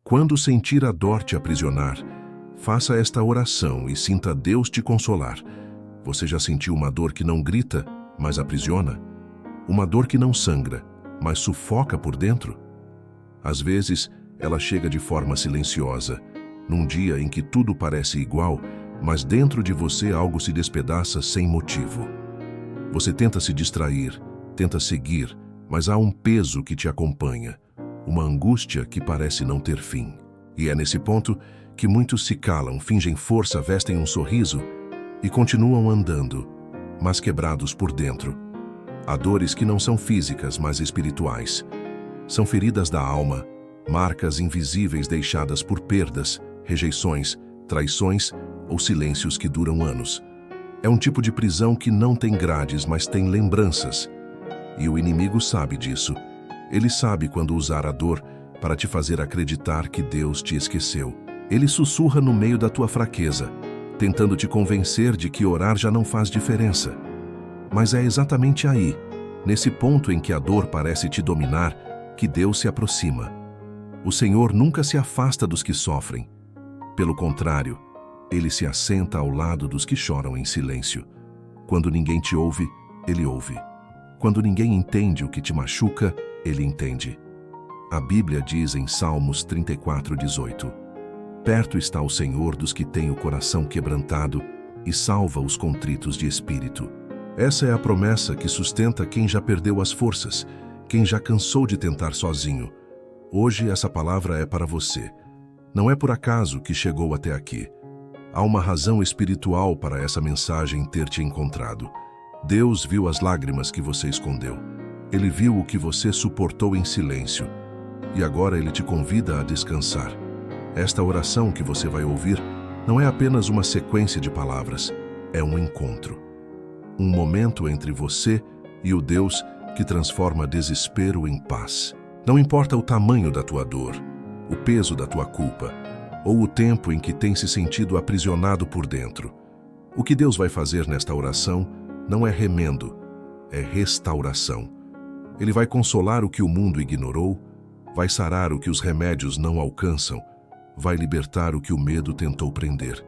Quando sentir a dor te aprisionar, faça esta oração e sinta Deus te consolar. Você já sentiu uma dor que não grita, mas aprisiona? Uma dor que não sangra, mas sufoca por dentro? Às vezes, ela chega de forma silenciosa, num dia em que tudo parece igual, mas dentro de você algo se despedaça sem motivo. Você tenta se distrair, tenta seguir, mas há um peso que te acompanha, uma angústia que parece não ter fim. E é nesse ponto que muitos se calam, fingem força, vestem um sorriso e continuam andando, mas quebrados por dentro. Há dores que não são físicas, mas espirituais. São feridas da alma, marcas invisíveis deixadas por perdas, rejeições, traições ou silêncios que duram anos. É um tipo de prisão que não tem grades, mas tem lembranças. E o inimigo sabe disso. Ele sabe quando usar a dor para te fazer acreditar que Deus te esqueceu. Ele sussurra no meio da tua fraqueza, tentando te convencer de que orar já não faz diferença. Mas é exatamente aí, nesse ponto em que a dor parece te dominar, que Deus se aproxima. O Senhor nunca se afasta dos que sofrem. Pelo contrário, Ele se assenta ao lado dos que choram em silêncio. Quando ninguém te ouve, Ele ouve. Quando ninguém entende o que te machuca, Ele entende. A Bíblia diz em Salmos 34:18: Perto está o Senhor dos que têm o coração quebrantado e salva os contritos de espírito. Essa é a promessa que sustenta quem já perdeu as forças, quem já cansou de tentar sozinho. Hoje essa palavra é para você. Não é por acaso que chegou até aqui. Há uma razão espiritual para essa mensagem ter te encontrado. Deus viu as lágrimas que você escondeu. Ele viu o que você suportou em silêncio. E agora Ele te convida a descansar. Esta oração que você vai ouvir não é apenas uma sequência de palavras, é um encontro. Um momento entre você e o Deus que transforma desespero em paz. Não importa o tamanho da tua dor, o peso da tua culpa, ou o tempo em que tem se sentido aprisionado por dentro. O que Deus vai fazer nesta oração não é remendo, é restauração. Ele vai consolar o que o mundo ignorou, vai sarar o que os remédios não alcançam, vai libertar o que o medo tentou prender.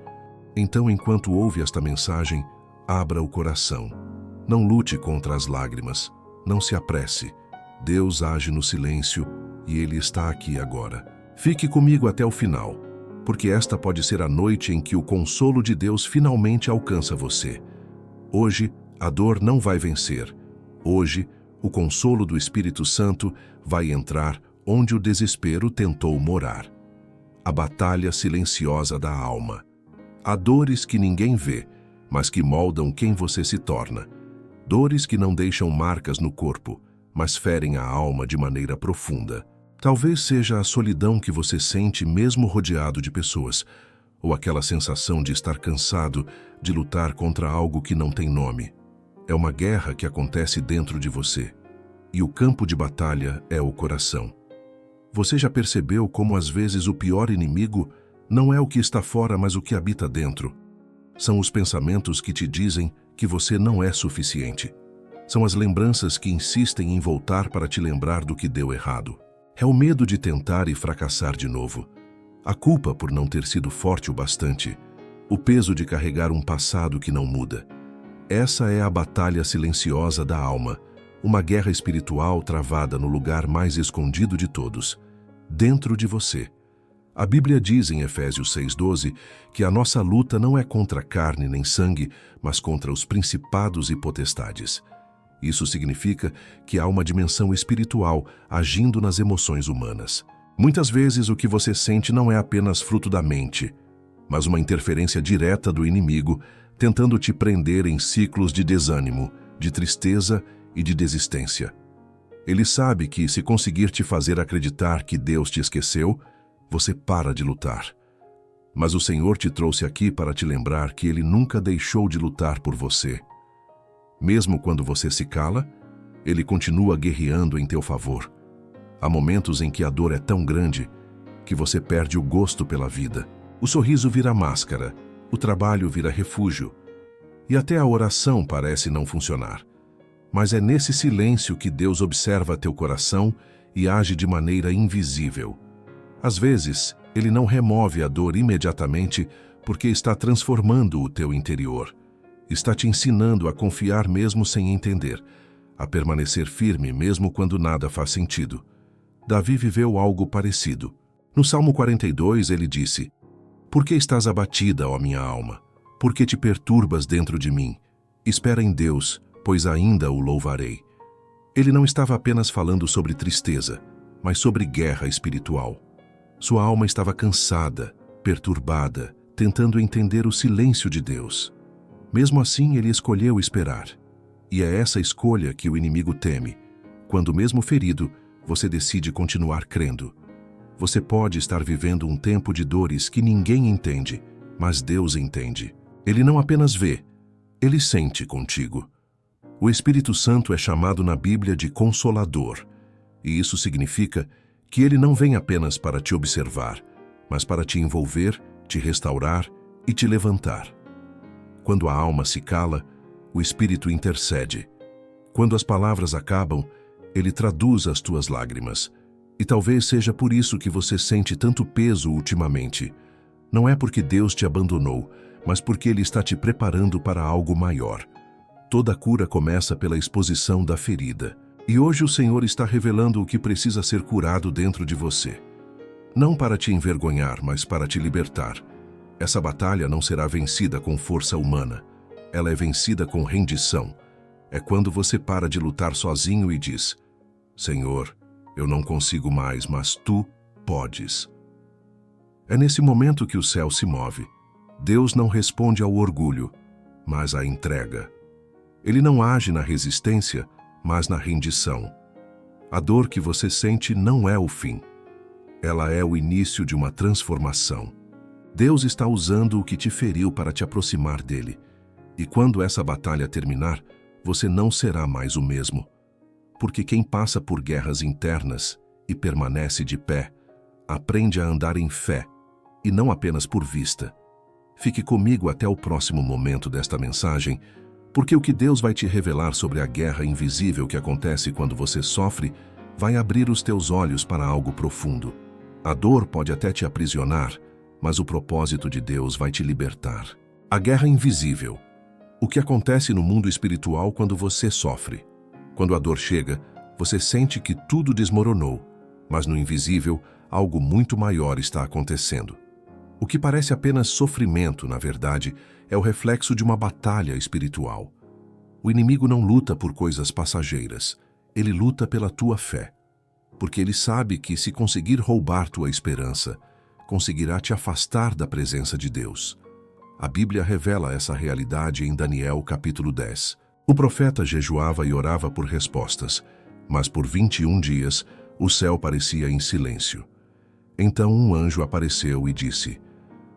Então, enquanto ouve esta mensagem, abra o coração. Não lute contra as lágrimas, não se apresse. Deus age no silêncio e Ele está aqui agora. Fique comigo até o final, porque esta pode ser a noite em que o consolo de Deus finalmente alcança você. Hoje, a dor não vai vencer. Hoje, o consolo do Espírito Santo vai entrar onde o desespero tentou morar. A batalha silenciosa da alma. Há dores que ninguém vê, mas que moldam quem você se torna. Dores que não deixam marcas no corpo, mas ferem a alma de maneira profunda. Talvez seja a solidão que você sente mesmo rodeado de pessoas, ou aquela sensação de estar cansado de lutar contra algo que não tem nome. É uma guerra que acontece dentro de você, e o campo de batalha é o coração. Você já percebeu como às vezes o pior inimigo não é o que está fora, mas o que habita dentro? São os pensamentos que te dizem que você não é suficiente. São as lembranças que insistem em voltar para te lembrar do que deu errado. É o medo de tentar e fracassar de novo. A culpa por não ter sido forte o bastante. O peso de carregar um passado que não muda. Essa é a batalha silenciosa da alma, uma guerra espiritual travada no lugar mais escondido de todos, dentro de você. A Bíblia diz em Efésios 6:12 que a nossa luta não é contra carne nem sangue, mas contra os principados e potestades. Isso significa que há uma dimensão espiritual agindo nas emoções humanas. Muitas vezes o que você sente não é apenas fruto da mente, mas uma interferência direta do inimigo, tentando te prender em ciclos de desânimo, de tristeza e de desistência. Ele sabe que, se conseguir te fazer acreditar que Deus te esqueceu, você para de lutar. Mas o Senhor te trouxe aqui para te lembrar que Ele nunca deixou de lutar por você. Mesmo quando você se cala, Ele continua guerreando em teu favor. Há momentos em que a dor é tão grande que você perde o gosto pela vida. O sorriso vira máscara, o trabalho vira refúgio, e até a oração parece não funcionar. Mas é nesse silêncio que Deus observa teu coração e age de maneira invisível. Às vezes, ele não remove a dor imediatamente porque está transformando o teu interior. Está te ensinando a confiar mesmo sem entender, a permanecer firme mesmo quando nada faz sentido. Davi viveu algo parecido. No Salmo 42, ele disse: "Por que estás abatida, ó minha alma? Por que te perturbas dentro de mim? Espera em Deus, pois ainda o louvarei." Ele não estava apenas falando sobre tristeza, mas sobre guerra espiritual. Sua alma estava cansada, perturbada, tentando entender o silêncio de Deus. Mesmo assim, ele escolheu esperar. E é essa escolha que o inimigo teme. Quando, mesmo ferido, você decide continuar crendo. Você pode estar vivendo um tempo de dores que ninguém entende, mas Deus entende. Ele não apenas vê, ele sente contigo. O Espírito Santo é chamado na Bíblia de Consolador, e isso significa que ele não vem apenas para te observar, mas para te envolver, te restaurar e te levantar. Quando a alma se cala, o Espírito intercede. Quando as palavras acabam, ele traduz as tuas lágrimas. E talvez seja por isso que você sente tanto peso ultimamente. Não é porque Deus te abandonou, mas porque Ele está te preparando para algo maior. Toda cura começa pela exposição da ferida. E hoje o Senhor está revelando o que precisa ser curado dentro de você. Não para te envergonhar, mas para te libertar. Essa batalha não será vencida com força humana. Ela é vencida com rendição. É quando você para de lutar sozinho e diz: "Senhor, eu não consigo mais, mas Tu podes." É nesse momento que o céu se move. Deus não responde ao orgulho, mas à entrega. Ele não age na resistência, mas na rendição. A dor que você sente não é o fim. Ela é o início de uma transformação. Deus está usando o que te feriu para te aproximar dele. E quando essa batalha terminar, você não será mais o mesmo. Porque quem passa por guerras internas e permanece de pé, aprende a andar em fé, e não apenas por vista. Fique comigo até o próximo momento desta mensagem, porque o que Deus vai te revelar sobre a guerra invisível que acontece quando você sofre vai abrir os teus olhos para algo profundo. A dor pode até te aprisionar, mas o propósito de Deus vai te libertar. A guerra invisível. O que acontece no mundo espiritual quando você sofre? Quando a dor chega, você sente que tudo desmoronou, mas no invisível, algo muito maior está acontecendo. O que parece apenas sofrimento, na verdade, é o reflexo de uma batalha espiritual. O inimigo não luta por coisas passageiras, ele luta pela tua fé, porque ele sabe que se conseguir roubar tua esperança, conseguirá te afastar da presença de Deus. A Bíblia revela essa realidade em Daniel capítulo 10. O profeta jejuava e orava por respostas, mas por 21 dias o céu parecia em silêncio. Então um anjo apareceu e disse: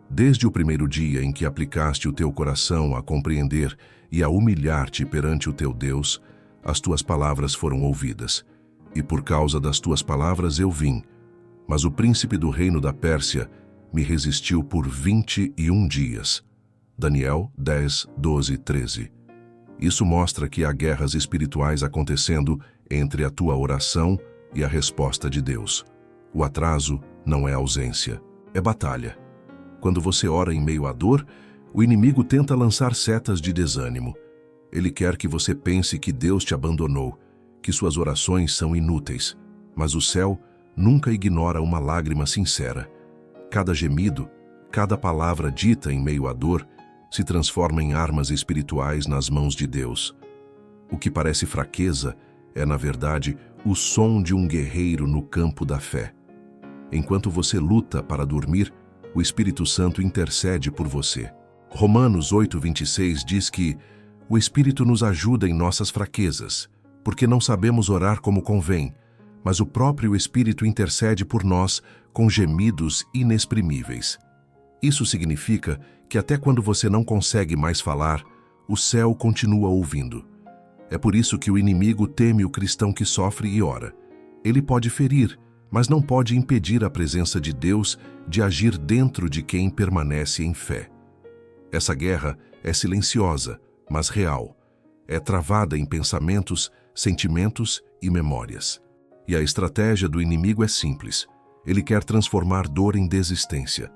"Desde o primeiro dia em que aplicaste o teu coração a compreender e a humilhar-te perante o teu Deus, as tuas palavras foram ouvidas, e por causa das tuas palavras eu vim. Mas o príncipe do reino da Pérsia me resistiu por 21 dias." Daniel 10, 12, 13. Isso mostra que há guerras espirituais acontecendo entre a tua oração e a resposta de Deus. O atraso não é ausência, é batalha. Quando você ora em meio à dor, o inimigo tenta lançar setas de desânimo. Ele quer que você pense que Deus te abandonou, que suas orações são inúteis. Mas o céu nunca ignora uma lágrima sincera. Cada gemido, cada palavra dita em meio à dor, se transforma em armas espirituais nas mãos de Deus. O que parece fraqueza é, na verdade, o som de um guerreiro no campo da fé. Enquanto você luta para dormir, o Espírito Santo intercede por você. Romanos 8:26 diz que o Espírito nos ajuda em nossas fraquezas, porque não sabemos orar como convém, mas o próprio Espírito intercede por nós com gemidos inexprimíveis. Isso significa que até quando você não consegue mais falar, o céu continua ouvindo. É por isso que o inimigo teme o cristão que sofre e ora. Ele pode ferir, mas não pode impedir a presença de Deus de agir dentro de quem permanece em fé. Essa guerra é silenciosa, mas real. É travada em pensamentos, sentimentos e memórias. E a estratégia do inimigo é simples. Ele quer transformar dor em desistência.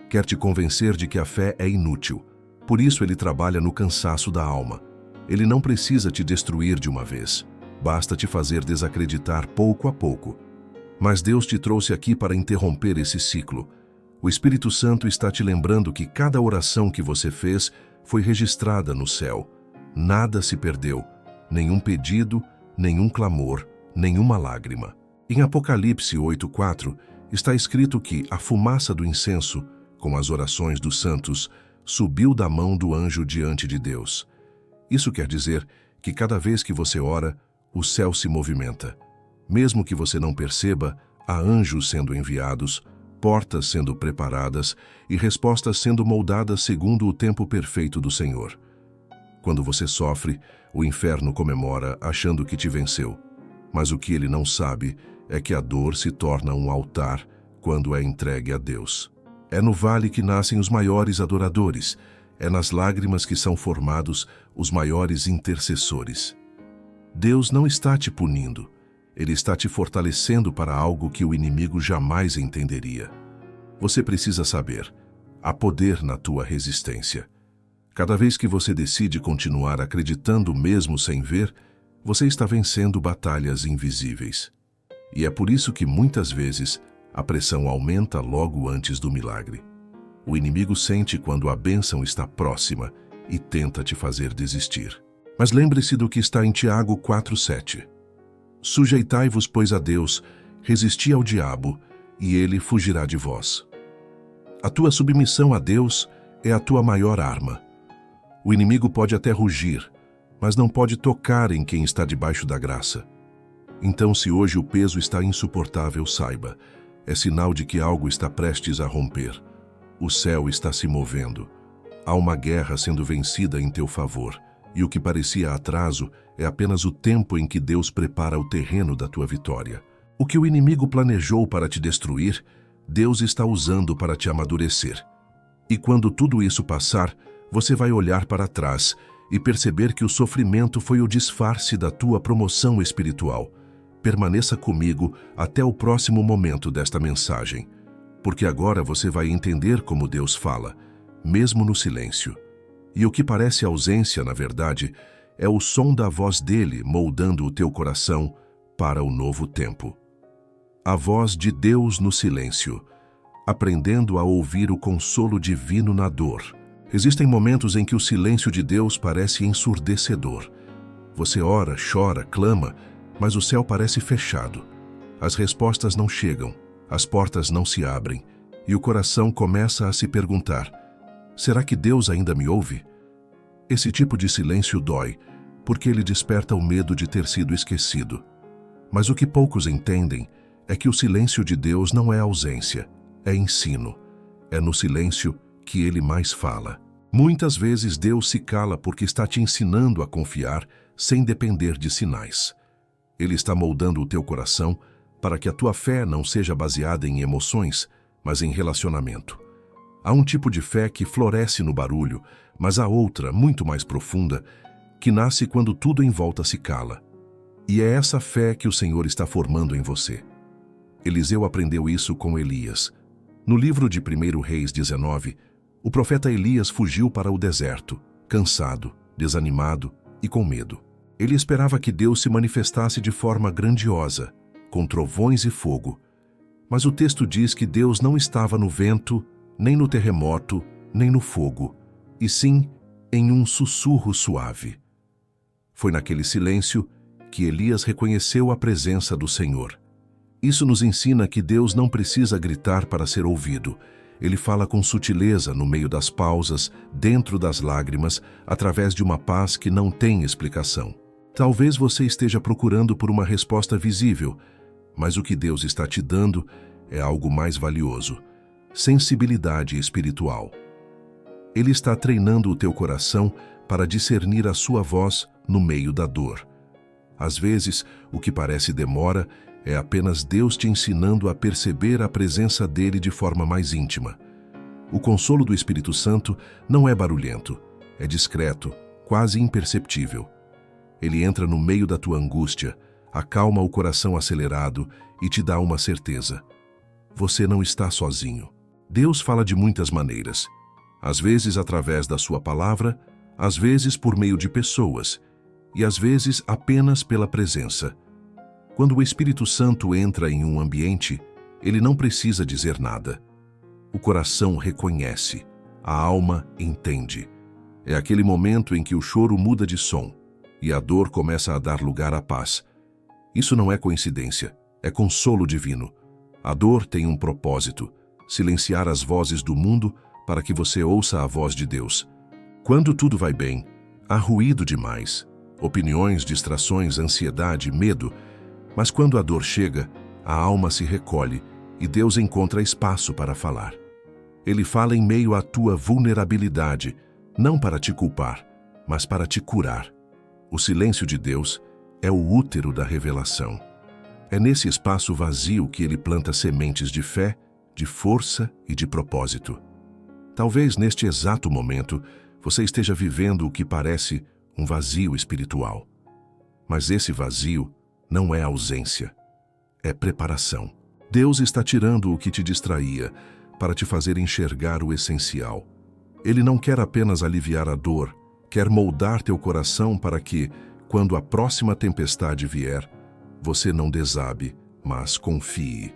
Quer te convencer de que a fé é inútil. Por isso ele trabalha no cansaço da alma. Ele não precisa te destruir de uma vez. Basta te fazer desacreditar pouco a pouco. Mas Deus te trouxe aqui para interromper esse ciclo. O Espírito Santo está te lembrando que cada oração que você fez foi registrada no céu. Nada se perdeu. Nenhum pedido, nenhum clamor, nenhuma lágrima. Em Apocalipse 8:4, está escrito que a fumaça do incenso, com as orações dos santos, subiu da mão do anjo diante de Deus. Isso quer dizer que cada vez que você ora, o céu se movimenta. Mesmo que você não perceba, há anjos sendo enviados, portas sendo preparadas e respostas sendo moldadas segundo o tempo perfeito do Senhor. Quando você sofre, o inferno comemora achando que te venceu. Mas o que ele não sabe é que a dor se torna um altar quando é entregue a Deus. É no vale que nascem os maiores adoradores. É nas lágrimas que são formados os maiores intercessores. Deus não está te punindo. Ele está te fortalecendo para algo que o inimigo jamais entenderia. Você precisa saber, há poder na tua resistência. Cada vez que você decide continuar acreditando mesmo sem ver, você está vencendo batalhas invisíveis. E é por isso que muitas vezes a pressão aumenta logo antes do milagre. O inimigo sente quando a bênção está próxima e tenta te fazer desistir. Mas lembre-se do que está em Tiago 4:7. Sujeitai-vos, pois, a Deus, resisti ao diabo, e ele fugirá de vós. A tua submissão a Deus é a tua maior arma. O inimigo pode até rugir, mas não pode tocar em quem está debaixo da graça. Então, se hoje o peso está insuportável, saiba, é sinal de que algo está prestes a romper. O céu está se movendo. Há uma guerra sendo vencida em teu favor, e o que parecia atraso é apenas o tempo em que Deus prepara o terreno da tua vitória. O que o inimigo planejou para te destruir, Deus está usando para te amadurecer. E quando tudo isso passar, você vai olhar para trás e perceber que o sofrimento foi o disfarce da tua promoção espiritual. Permaneça comigo até o próximo momento desta mensagem, porque agora você vai entender como Deus fala, mesmo no silêncio. E o que parece ausência, na verdade, é o som da voz dele moldando o teu coração para o novo tempo. A voz de Deus no silêncio, aprendendo a ouvir o consolo divino na dor. Existem momentos em que o silêncio de Deus parece ensurdecedor. Você ora, chora, clama, mas o céu parece fechado. As respostas não chegam, as portas não se abrem, e o coração começa a se perguntar: será que Deus ainda me ouve? Esse tipo de silêncio dói, porque ele desperta o medo de ter sido esquecido. Mas o que poucos entendem é que o silêncio de Deus não é ausência, é ensino. É no silêncio que ele mais fala. Muitas vezes Deus se cala porque está te ensinando a confiar sem depender de sinais. Ele está moldando o teu coração para que a tua fé não seja baseada em emoções, mas em relacionamento. Há um tipo de fé que floresce no barulho, mas há outra, muito mais profunda, que nasce quando tudo em volta se cala. E é essa fé que o Senhor está formando em você. Eliseu aprendeu isso com Elias. No livro de 1 Reis 19, o profeta Elias fugiu para o deserto, cansado, desanimado e com medo. Ele esperava que Deus se manifestasse de forma grandiosa, com trovões e fogo. Mas o texto diz que Deus não estava no vento, nem no terremoto, nem no fogo, e sim em um sussurro suave. Foi naquele silêncio que Elias reconheceu a presença do Senhor. Isso nos ensina que Deus não precisa gritar para ser ouvido. Ele fala com sutileza no meio das pausas, dentro das lágrimas, através de uma paz que não tem explicação. Talvez você esteja procurando por uma resposta visível, mas o que Deus está te dando é algo mais valioso: sensibilidade espiritual. Ele está treinando o teu coração para discernir a sua voz no meio da dor. Às vezes, o que parece demora é apenas Deus te ensinando a perceber a presença dele de forma mais íntima. O consolo do Espírito Santo não é barulhento, é discreto, quase imperceptível. Ele entra no meio da tua angústia, acalma o coração acelerado e te dá uma certeza: você não está sozinho. Deus fala de muitas maneiras. Às vezes através da sua palavra, às vezes por meio de pessoas, e às vezes apenas pela presença. Quando o Espírito Santo entra em um ambiente, ele não precisa dizer nada. O coração reconhece, a alma entende. É aquele momento em que o choro muda de som e a dor começa a dar lugar à paz. Isso não é coincidência, é consolo divino. A dor tem um propósito: silenciar as vozes do mundo para que você ouça a voz de Deus. Quando tudo vai bem, há ruído demais, opiniões, distrações, ansiedade, medo. Mas quando a dor chega, a alma se recolhe e Deus encontra espaço para falar. Ele fala em meio à tua vulnerabilidade, não para te culpar, mas para te curar. O silêncio de Deus é o útero da revelação. É nesse espaço vazio que ele planta sementes de fé, de força e de propósito. Talvez neste exato momento você esteja vivendo o que parece um vazio espiritual. Mas esse vazio não é ausência, é preparação. Deus está tirando o que te distraía para te fazer enxergar o essencial. Ele não quer apenas aliviar a dor, quer moldar teu coração para que, quando a próxima tempestade vier, você não desabe, mas confie.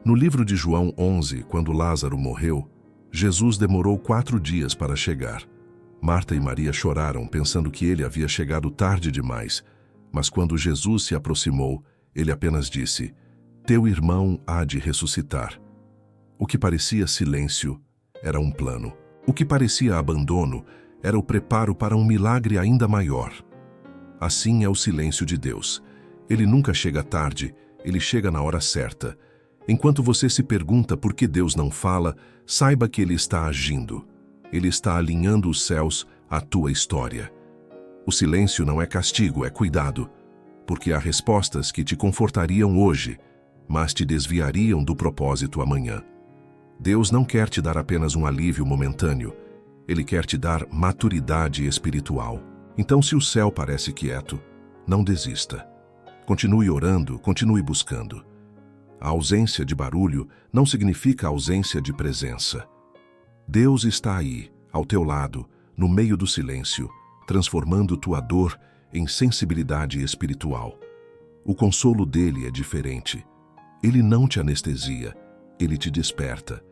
No livro de João 11, quando Lázaro morreu, Jesus demorou 4 dias para chegar. Marta e Maria choraram pensando que ele havia chegado tarde demais, mas quando Jesus se aproximou, ele apenas disse: "Teu irmão há de ressuscitar." O que parecia silêncio era um plano. O que parecia abandono era o preparo para um milagre ainda maior. Assim é o silêncio de Deus. Ele nunca chega tarde, ele chega na hora certa. Enquanto você se pergunta por que Deus não fala, saiba que ele está agindo. Ele está alinhando os céus à tua história. O silêncio não é castigo, é cuidado, porque há respostas que te confortariam hoje, mas te desviariam do propósito amanhã. Deus não quer te dar apenas um alívio momentâneo, ele quer te dar maturidade espiritual. Então, se o céu parece quieto, não desista. Continue orando, continue buscando. A ausência de barulho não significa ausência de presença. Deus está aí, ao teu lado, no meio do silêncio, transformando tua dor em sensibilidade espiritual. O consolo dele é diferente. Ele não te anestesia, ele te desperta.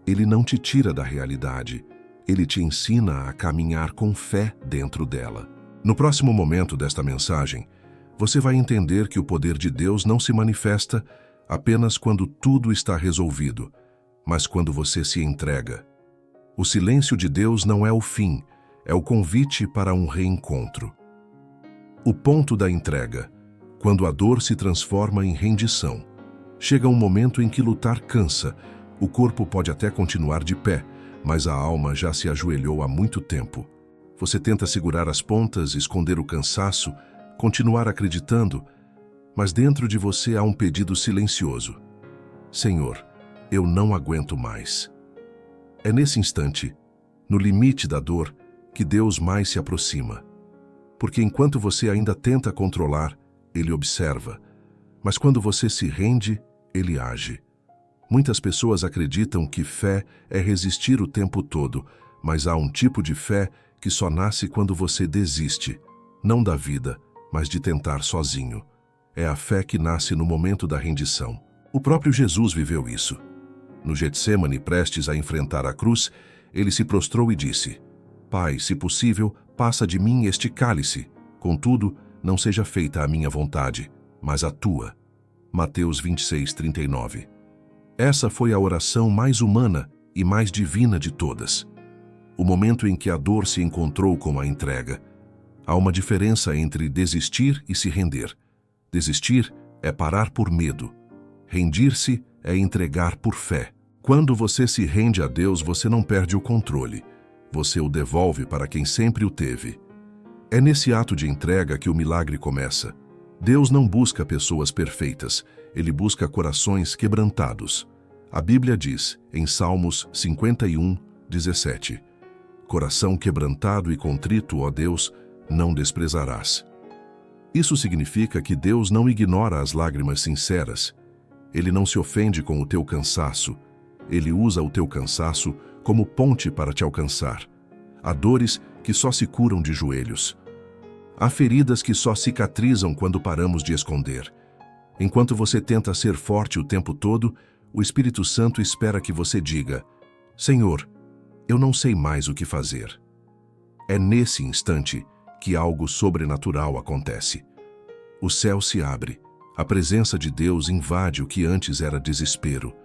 Ele não te tira da realidade, ele te ensina a caminhar com fé dentro dela. No próximo momento desta mensagem, você vai entender que o poder de Deus não se manifesta apenas quando tudo está resolvido, mas quando você se entrega. O silêncio de Deus não é o fim, é o convite para um reencontro. O ponto da entrega, quando a dor se transforma em rendição. Chega um momento em que lutar cansa, o corpo pode até continuar de pé, mas a alma já se ajoelhou há muito tempo. Você tenta segurar as pontas, esconder o cansaço, continuar acreditando, mas dentro de você há um pedido silencioso: Senhor, eu não aguento mais. É nesse instante, no limite da dor, que Deus mais se aproxima. Porque enquanto você ainda tenta controlar, ele observa. Mas quando você se rende, ele age. Muitas pessoas acreditam que fé é resistir o tempo todo, mas há um tipo de fé que só nasce quando você desiste, não da vida, mas de tentar sozinho. É a fé que nasce no momento da rendição. O próprio Jesus viveu isso. No Getsêmani, prestes a enfrentar a cruz, ele se prostrou e disse: Pai, se possível, passa de mim este cálice. Contudo, não seja feita a minha vontade, mas a tua. Mateus 26:39. Essa foi a oração mais humana e mais divina de todas. O momento em que a dor se encontrou com a entrega. Há uma diferença entre desistir e se render. Desistir é parar por medo. Rendir-se é entregar por fé. Quando você se rende a Deus, você não perde o controle. Você o devolve para quem sempre o teve. É nesse ato de entrega que o milagre começa. Deus não busca pessoas perfeitas, ele busca corações quebrantados. A Bíblia diz, em Salmos 51:17, Coração quebrantado e contrito, ó Deus, não desprezarás. Isso significa que Deus não ignora as lágrimas sinceras. Ele não se ofende com o teu cansaço. Ele usa o teu cansaço como ponte para te alcançar. Há dores que só se curam de joelhos. Há feridas que só cicatrizam quando paramos de esconder. Enquanto você tenta ser forte o tempo todo, o Espírito Santo espera que você diga: Senhor, eu não sei mais o que fazer. É nesse instante que algo sobrenatural acontece. O céu se abre, a presença de Deus invade o que antes era desespero,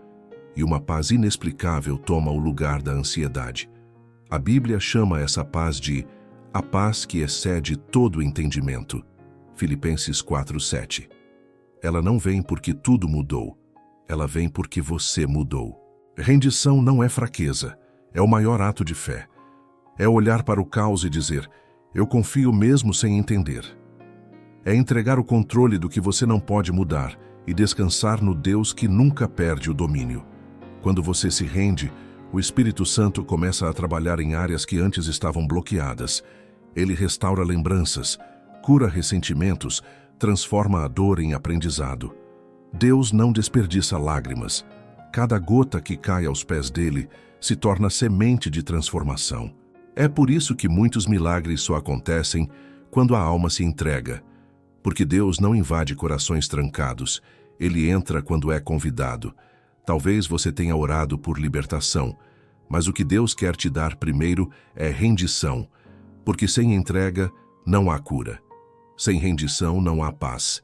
e uma paz inexplicável toma o lugar da ansiedade. A Bíblia chama essa paz de a paz que excede todo entendimento. Filipenses 4:7. Ela não vem porque tudo mudou, ela vem porque você mudou. Rendição não é fraqueza, é o maior ato de fé. É olhar para o caos e dizer: eu confio mesmo sem entender. É entregar o controle do que você não pode mudar e descansar no Deus que nunca perde o domínio. Quando você se rende, o Espírito Santo começa a trabalhar em áreas que antes estavam bloqueadas. Ele restaura lembranças, cura ressentimentos, transforma a dor em aprendizado. Deus não desperdiça lágrimas. Cada gota que cai aos pés dele se torna semente de transformação. É por isso que muitos milagres só acontecem quando a alma se entrega. Porque Deus não invade corações trancados, Ele entra quando é convidado. Talvez você tenha orado por libertação, mas o que Deus quer te dar primeiro é rendição, porque sem entrega não há cura. Sem rendição não há paz,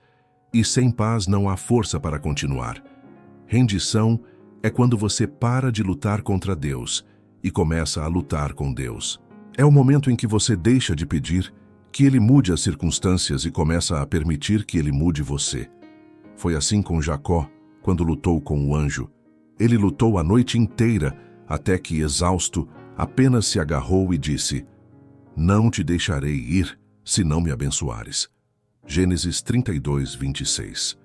e sem paz não há força para continuar. Rendição é quando você para de lutar contra Deus e começa a lutar com Deus. É o momento em que você deixa de pedir que Ele mude as circunstâncias e começa a permitir que Ele mude você. Foi assim com Jacó, quando lutou com o anjo. Ele lutou a noite inteira, até que, exausto, apenas se agarrou e disse: não te deixarei ir, se não me abençoares. Gênesis 32:26.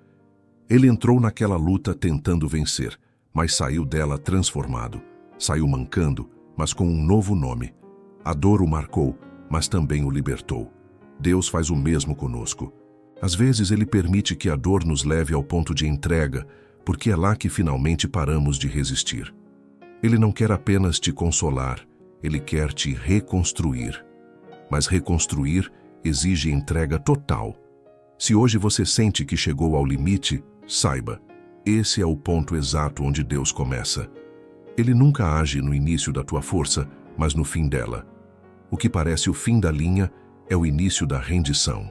Ele entrou naquela luta tentando vencer, mas saiu dela transformado. Saiu mancando, mas com um novo nome. A dor o marcou, mas também o libertou. Deus faz o mesmo conosco. Às vezes Ele permite que a dor nos leve ao ponto de entrega, porque é lá que finalmente paramos de resistir. Ele não quer apenas te consolar, Ele quer te reconstruir. Mas reconstruir exige entrega total. Se hoje você sente que chegou ao limite, saiba, esse é o ponto exato onde Deus começa. Ele nunca age no início da tua força, mas no fim dela. O que parece o fim da linha é o início da rendição.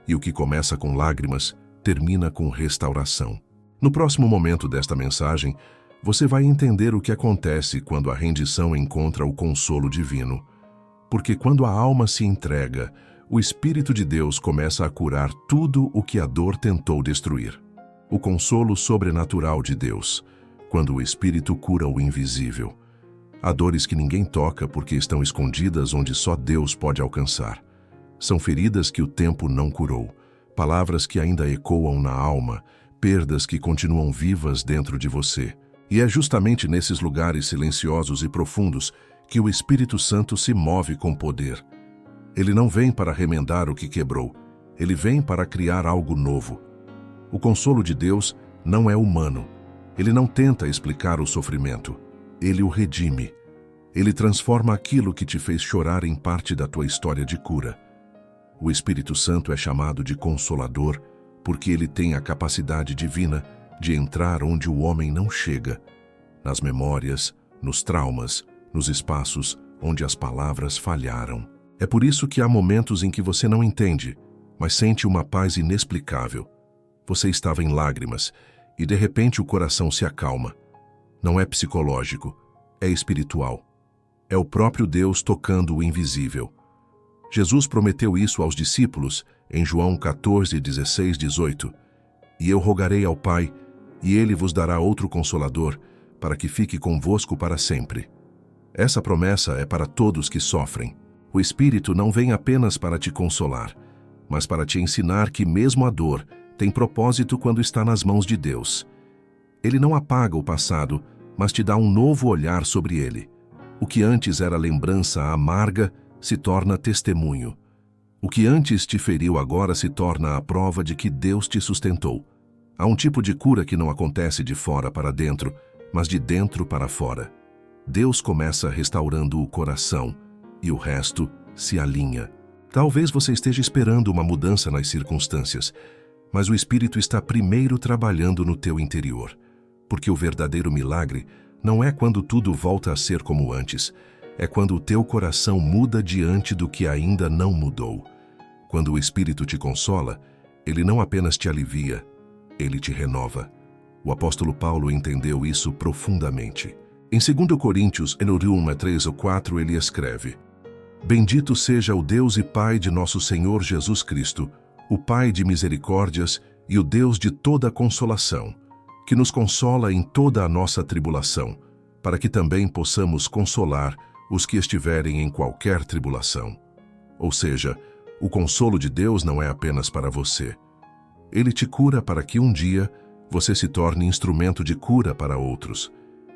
E o que começa com lágrimas, termina com restauração. No próximo momento desta mensagem, você vai entender o que acontece quando a rendição encontra o consolo divino. Porque quando a alma se entrega, o Espírito de Deus começa a curar tudo o que a dor tentou destruir. O consolo sobrenatural de Deus, quando o Espírito cura o invisível. Há dores que ninguém toca porque estão escondidas onde só Deus pode alcançar. São feridas que o tempo não curou, palavras que ainda ecoam na alma, perdas que continuam vivas dentro de você. E é justamente nesses lugares silenciosos e profundos que o Espírito Santo se move com poder. Ele não vem para remendar o que quebrou, ele vem para criar algo novo. O consolo de Deus não é humano. Ele não tenta explicar o sofrimento. Ele o redime. Ele transforma aquilo que te fez chorar em parte da tua história de cura. O Espírito Santo é chamado de Consolador porque ele tem a capacidade divina de entrar onde o homem não chega, nas memórias, nos traumas, nos espaços onde as palavras falharam. É por isso que há momentos em que você não entende, mas sente uma paz inexplicável. Você estava em lágrimas e de repente o coração se acalma. Não é psicológico, é espiritual. É o próprio Deus tocando o invisível. Jesus prometeu isso aos discípulos em João 14:16-18. E eu rogarei ao Pai, e Ele vos dará outro Consolador, para que fique convosco para sempre. Essa promessa é para todos que sofrem. O Espírito não vem apenas para te consolar, mas para te ensinar que mesmo a dor tem propósito quando está nas mãos de Deus. Ele não apaga o passado, mas te dá um novo olhar sobre ele. O que antes era lembrança amarga se torna testemunho. O que antes te feriu agora se torna a prova de que Deus te sustentou. Há um tipo de cura que não acontece de fora para dentro, mas de dentro para fora. Deus começa restaurando o coração e o resto se alinha. Talvez você esteja esperando uma mudança nas circunstâncias, mas o Espírito está primeiro trabalhando no teu interior. Porque o verdadeiro milagre não é quando tudo volta a ser como antes, é quando o teu coração muda diante do que ainda não mudou. Quando o Espírito te consola, ele não apenas te alivia, ele te renova. O apóstolo Paulo entendeu isso profundamente. Em 2 Coríntios, no 3 ou 4, ele escreve: Bendito seja o Deus e Pai de nosso Senhor Jesus Cristo, o Pai de misericórdias e o Deus de toda consolação, que nos consola em toda a nossa tribulação, para que também possamos consolar os que estiverem em qualquer tribulação. Ou seja, o consolo de Deus não é apenas para você. Ele te cura para que um dia você se torne instrumento de cura para outros.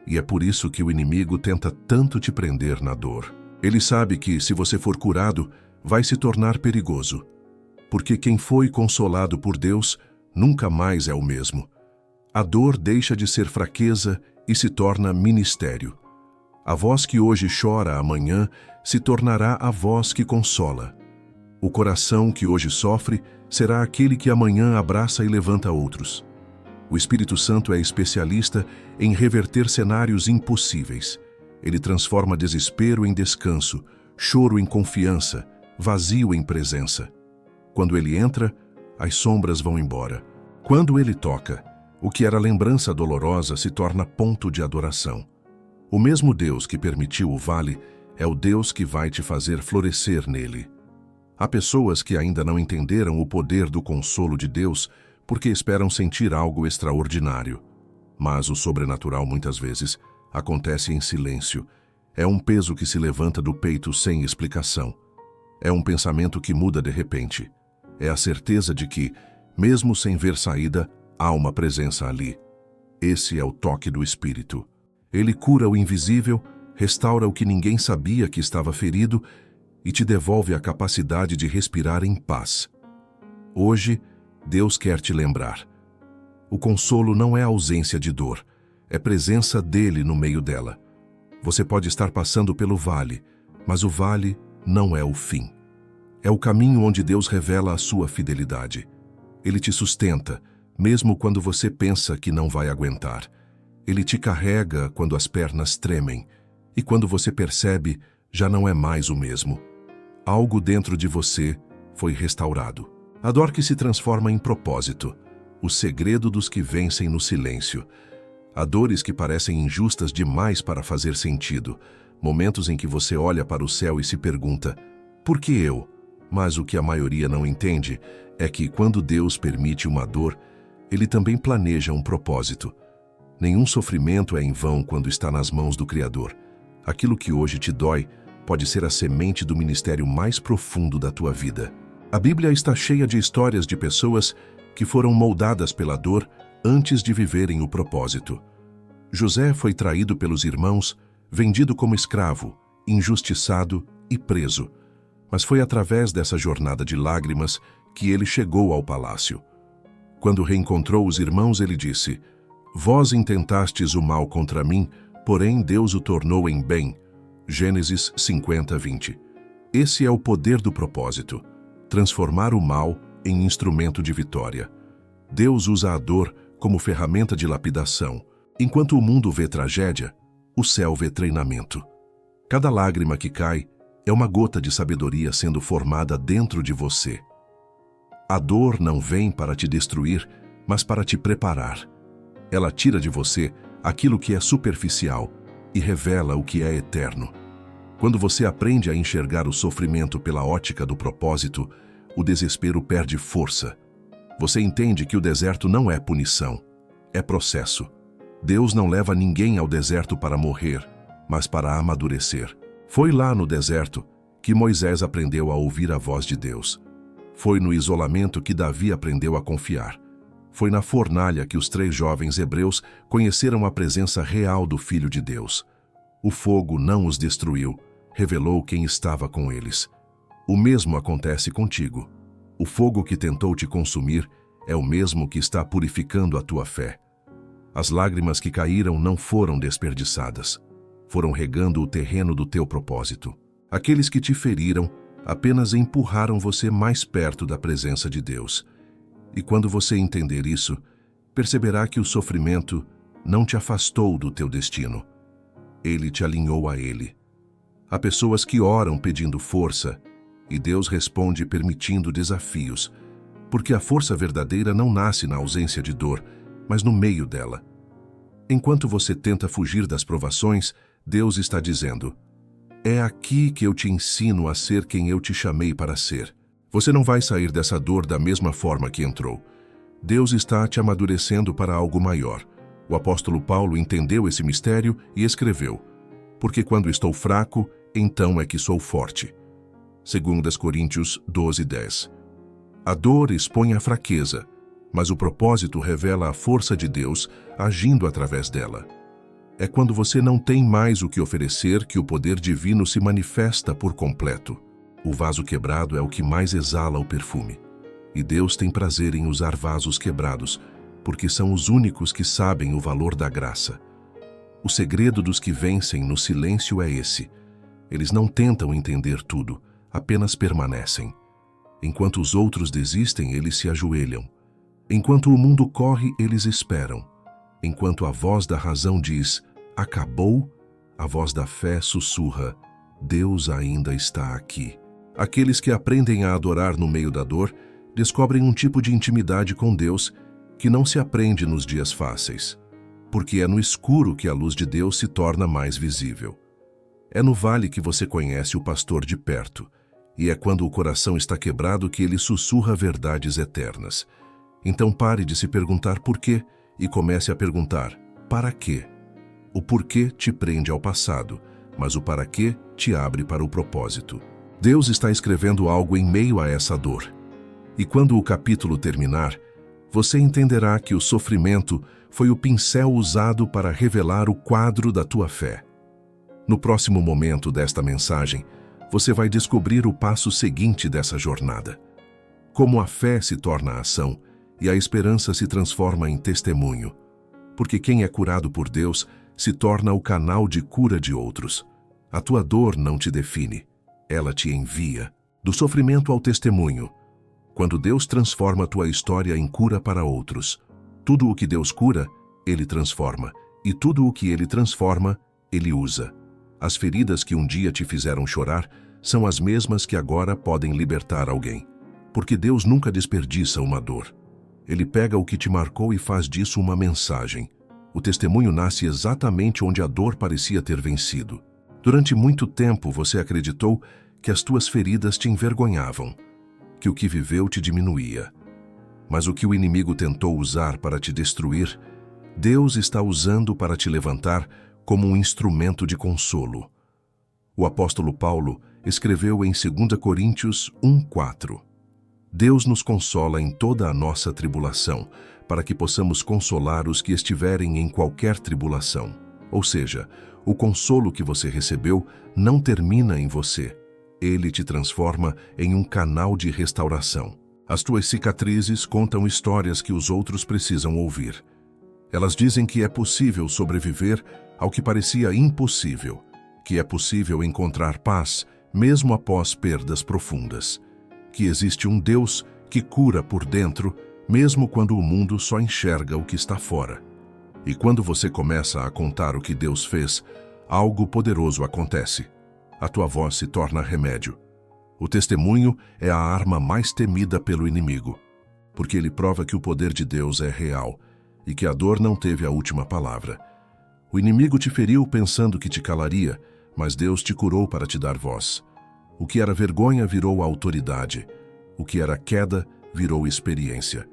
E é por isso que o inimigo tenta tanto te prender na dor. Ele sabe que, se você for curado, vai se tornar perigoso. Porque quem foi consolado por Deus nunca mais é o mesmo. A dor deixa de ser fraqueza e se torna ministério. A voz que hoje chora amanhã se tornará a voz que consola. O coração que hoje sofre será aquele que amanhã abraça e levanta outros. O Espírito Santo é especialista em reverter cenários impossíveis. Ele transforma desespero em descanso, choro em confiança, vazio em presença. Quando ele entra, as sombras vão embora. Quando ele toca, o que era lembrança dolorosa se torna ponto de adoração. O mesmo Deus que permitiu o vale é o Deus que vai te fazer florescer nele. Há pessoas que ainda não entenderam o poder do consolo de Deus porque esperam sentir algo extraordinário. Mas o sobrenatural, muitas vezes, acontece em silêncio. É um peso que se levanta do peito sem explicação. É um pensamento que muda de repente. É a certeza de que, mesmo sem ver saída, há uma presença ali. Esse é o toque do Espírito. Ele cura o invisível, restaura o que ninguém sabia que estava ferido e te devolve a capacidade de respirar em paz. Hoje, Deus quer te lembrar. O consolo não é ausência de dor, é presença dele no meio dela. Você pode estar passando pelo vale, mas o vale não é o fim. É o caminho onde Deus revela a sua fidelidade. Ele te sustenta, mesmo quando você pensa que não vai aguentar. Ele te carrega quando as pernas tremem, e quando você percebe, já não é mais o mesmo. Algo dentro de você foi restaurado. A dor que se transforma em propósito, o segredo dos que vencem no silêncio. Há dores que parecem injustas demais para fazer sentido, momentos em que você olha para o céu e se pergunta, por que eu? Mas o que a maioria não entende é que, quando Deus permite uma dor, Ele também planeja um propósito. Nenhum sofrimento é em vão quando está nas mãos do Criador. Aquilo que hoje te dói pode ser a semente do ministério mais profundo da tua vida. A Bíblia está cheia de histórias de pessoas que foram moldadas pela dor antes de viverem o propósito. José foi traído pelos irmãos, vendido como escravo, injustiçado e preso. Mas foi através dessa jornada de lágrimas que ele chegou ao palácio. Quando reencontrou os irmãos, ele disse, Vós intentastes o mal contra mim, porém Deus o tornou em bem. Gênesis 50, 20. Esse é o poder do propósito, transformar o mal em instrumento de vitória. Deus usa a dor como ferramenta de lapidação. Enquanto o mundo vê tragédia, o céu vê treinamento. Cada lágrima que cai é uma gota de sabedoria sendo formada dentro de você. A dor não vem para te destruir, mas para te preparar. Ela tira de você aquilo que é superficial e revela o que é eterno. Quando você aprende a enxergar o sofrimento pela ótica do propósito, o desespero perde força. Você entende que o deserto não é punição, é processo. Deus não leva ninguém ao deserto para morrer, mas para amadurecer. Foi lá no deserto que Moisés aprendeu a ouvir a voz de Deus. Foi no isolamento que Davi aprendeu a confiar. Foi na fornalha que os 3 jovens hebreus conheceram a presença real do Filho de Deus. O fogo não os destruiu, revelou quem estava com eles. O mesmo acontece contigo. O fogo que tentou te consumir é o mesmo que está purificando a tua fé. As lágrimas que caíram não foram desperdiçadas. Foram regando o terreno do teu propósito. Aqueles que te feriram apenas empurraram você mais perto da presença de Deus. E quando você entender isso, perceberá que o sofrimento não te afastou do teu destino. Ele te alinhou a Ele. Há pessoas que oram pedindo força, e Deus responde permitindo desafios, porque a força verdadeira não nasce na ausência de dor, mas no meio dela. Enquanto você tenta fugir das provações, Deus está dizendo: é aqui que eu te ensino a ser quem eu te chamei para ser. Você não vai sair dessa dor da mesma forma que entrou. Deus está te amadurecendo para algo maior. O apóstolo Paulo entendeu esse mistério e escreveu: porque quando estou fraco, então é que sou forte. 2 Coríntios 12:10. A dor expõe a fraqueza, mas o propósito revela a força de Deus agindo através dela. É quando você não tem mais o que oferecer que o poder divino se manifesta por completo. O vaso quebrado é o que mais exala o perfume. E Deus tem prazer em usar vasos quebrados, porque são os únicos que sabem o valor da graça. O segredo dos que vencem no silêncio é esse. Eles não tentam entender tudo, apenas permanecem. Enquanto os outros desistem, eles se ajoelham. Enquanto o mundo corre, eles esperam. Enquanto a voz da razão diz, acabou, a voz da fé sussurra, Deus ainda está aqui. Aqueles que aprendem a adorar no meio da dor, descobrem um tipo de intimidade com Deus que não se aprende nos dias fáceis, porque é no escuro que a luz de Deus se torna mais visível. É no vale que você conhece o pastor de perto, e é quando o coração está quebrado que ele sussurra verdades eternas. Então pare de se perguntar por quê e comece a perguntar para quê. O porquê te prende ao passado, mas o para quê te abre para o propósito. Deus está escrevendo algo em meio a essa dor. E quando o capítulo terminar, você entenderá que o sofrimento foi o pincel usado para revelar o quadro da tua fé. No próximo momento desta mensagem, você vai descobrir o passo seguinte dessa jornada. Como a fé se torna ação e a esperança se transforma em testemunho. Porque quem é curado por Deus se torna o canal de cura de outros. A tua dor não te define, ela te envia. Do sofrimento ao testemunho. Quando Deus transforma a tua história em cura para outros, tudo o que Deus cura, Ele transforma, e tudo o que Ele transforma, Ele usa. As feridas que um dia te fizeram chorar são as mesmas que agora podem libertar alguém. Porque Deus nunca desperdiça uma dor. Ele pega o que te marcou e faz disso uma mensagem. O testemunho nasce exatamente onde a dor parecia ter vencido. Durante muito tempo você acreditou que as tuas feridas te envergonhavam, que o que viveu te diminuía. Mas o que o inimigo tentou usar para te destruir, Deus está usando para te levantar como um instrumento de consolo. O apóstolo Paulo escreveu em 2 Coríntios 1:4. Deus nos consola em toda a nossa tribulação, para que possamos consolar os que estiverem em qualquer tribulação. Ou seja, o consolo que você recebeu não termina em você. Ele te transforma em um canal de restauração. As tuas cicatrizes contam histórias que os outros precisam ouvir. Elas dizem que é possível sobreviver ao que parecia impossível, que é possível encontrar paz mesmo após perdas profundas, que existe um Deus que cura por dentro, mesmo quando o mundo só enxerga o que está fora. E quando você começa a contar o que Deus fez, algo poderoso acontece. A tua voz se torna remédio. O testemunho é a arma mais temida pelo inimigo, porque ele prova que o poder de Deus é real e que a dor não teve a última palavra. O inimigo te feriu pensando que te calaria, mas Deus te curou para te dar voz. O que era vergonha virou autoridade. O que era queda virou experiência.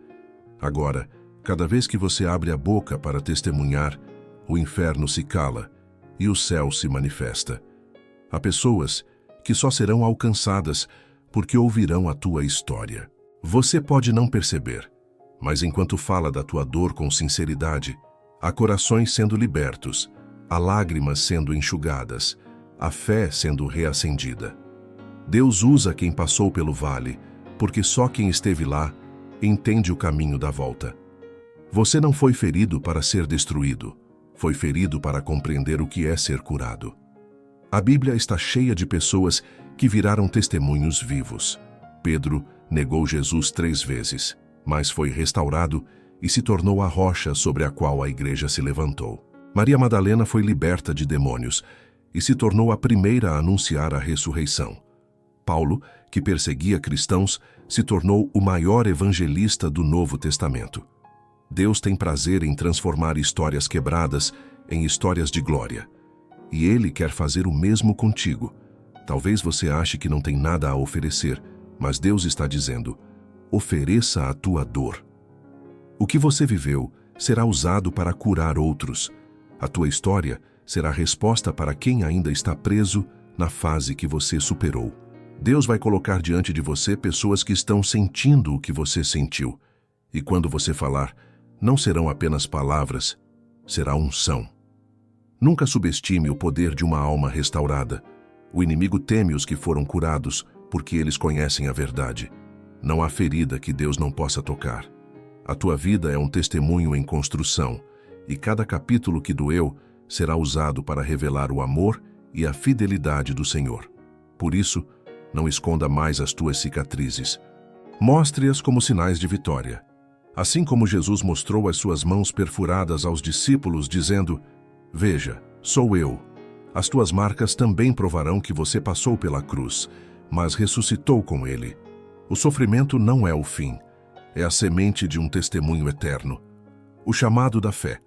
Agora, cada vez que você abre a boca para testemunhar, o inferno se cala e o céu se manifesta. Há pessoas que só serão alcançadas porque ouvirão a tua história. Você pode não perceber, mas enquanto fala da tua dor com sinceridade, há corações sendo libertos, há lágrimas sendo enxugadas, há fé sendo reacendida. Deus usa quem passou pelo vale, porque só quem esteve lá entende o caminho da volta. Você não foi ferido para ser destruído, foi ferido para compreender o que é ser curado. A Bíblia está cheia de pessoas que viraram testemunhos vivos. Pedro negou Jesus 3 vezes, mas foi restaurado e se tornou a rocha sobre a qual a igreja se levantou. Maria Madalena foi liberta de demônios e se tornou a primeira a anunciar a ressurreição. Paulo, que perseguia cristãos, se tornou o maior evangelista do Novo Testamento. Deus tem prazer em transformar histórias quebradas em histórias de glória. E Ele quer fazer o mesmo contigo. Talvez você ache que não tem nada a oferecer, mas Deus está dizendo: ofereça a tua dor. O que você viveu será usado para curar outros. A tua história será a resposta para quem ainda está preso na fase que você superou. Deus vai colocar diante de você pessoas que estão sentindo o que você sentiu. E quando você falar, não serão apenas palavras, será unção. Nunca subestime o poder de uma alma restaurada. O inimigo teme os que foram curados, porque eles conhecem a verdade. Não há ferida que Deus não possa tocar. A tua vida é um testemunho em construção, e cada capítulo que doeu será usado para revelar o amor e a fidelidade do Senhor. Por isso, não esconda mais as tuas cicatrizes. Mostre-as como sinais de vitória. Assim como Jesus mostrou as suas mãos perfuradas aos discípulos, dizendo: veja, sou eu. As tuas marcas também provarão que você passou pela cruz, mas ressuscitou com ele. O sofrimento não é o fim, é a semente de um testemunho eterno. O chamado da fé,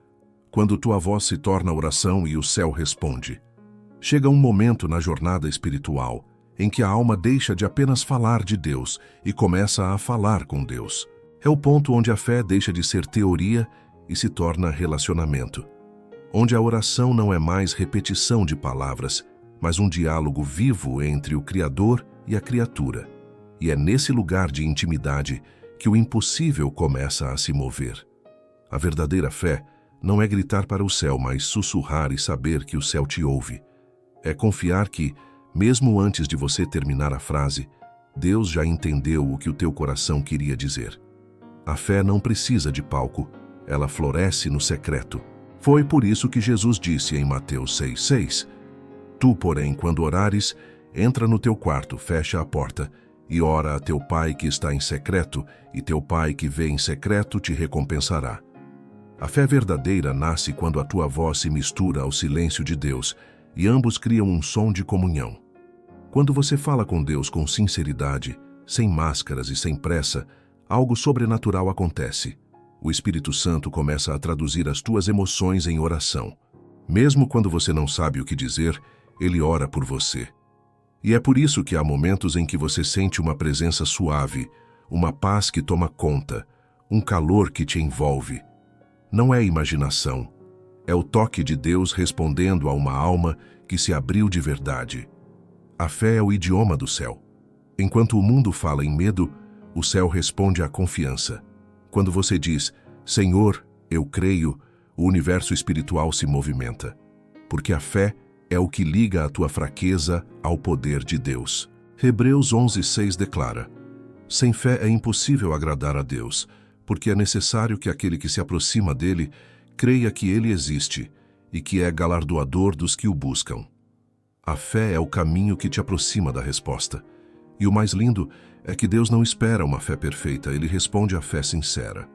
quando tua voz se torna oração e o céu responde. Chega um momento na jornada espiritual em que a alma deixa de apenas falar de Deus e começa a falar com Deus. É o ponto onde a fé deixa de ser teoria e se torna relacionamento. Onde a oração não é mais repetição de palavras, mas um diálogo vivo entre o Criador e a criatura. E é nesse lugar de intimidade que o impossível começa a se mover. A verdadeira fé não é gritar para o céu, mas sussurrar e saber que o céu te ouve. É confiar que, mesmo antes de você terminar a frase, Deus já entendeu o que o teu coração queria dizer. A fé não precisa de palco, ela floresce no secreto. Foi por isso que Jesus disse em Mateus 6,6: Tu, porém, quando orares, entra no teu quarto, fecha a porta, e ora a teu pai que está em secreto, e teu pai que vê em secreto te recompensará. A fé verdadeira nasce quando a tua voz se mistura ao silêncio de Deus, e ambos criam um som de comunhão. Quando você fala com Deus com sinceridade, sem máscaras e sem pressa, algo sobrenatural acontece. O Espírito Santo começa a traduzir as tuas emoções em oração. Mesmo quando você não sabe o que dizer, Ele ora por você. E é por isso que há momentos em que você sente uma presença suave, uma paz que toma conta, um calor que te envolve. Não é imaginação, é o toque de Deus respondendo a uma alma que se abriu de verdade. A fé é o idioma do céu. Enquanto o mundo fala em medo, o céu responde à confiança. Quando você diz, Senhor, eu creio, o universo espiritual se movimenta. Porque a fé é o que liga a tua fraqueza ao poder de Deus. Hebreus 11:6 declara: sem fé é impossível agradar a Deus, porque é necessário que aquele que se aproxima dele creia que ele existe e que é galardoador dos que o buscam. A fé é o caminho que te aproxima da resposta. E o mais lindo é que Deus não espera uma fé perfeita, Ele responde à fé sincera.